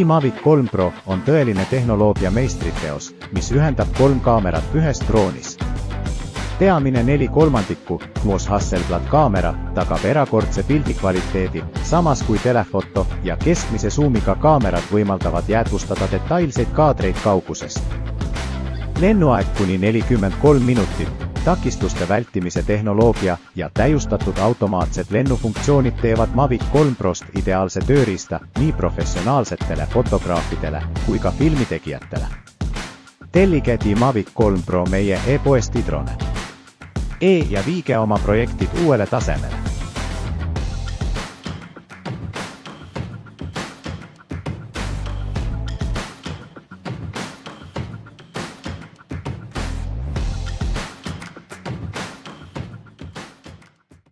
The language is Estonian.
Mavic 3 Pro on tõeline tehnoloogia meistriteos, mis ühendab 3 kaamerat ühes droonis. Peamine 4/3 koos Hasselblad kaamera tagab erakordse pildikvaliteedi, samas kui telefoto ja keskmise suumiga kaamerad võimaldavad jäädvustada detailseid kaadreid kaugusest. Lennuaeg kuni 43 minutit, takistuste vältimise tehnoloogia ja täiustatud automaatsed lennufunktsioonid teevad Mavic 3 Prost ideaalse tööriista nii professionaalsetele fotograafidele kui ka filmitegijatele. Tellige Mavic 3 Pro meie e-poest Idrone ja viige oma projektid uuele tasemele.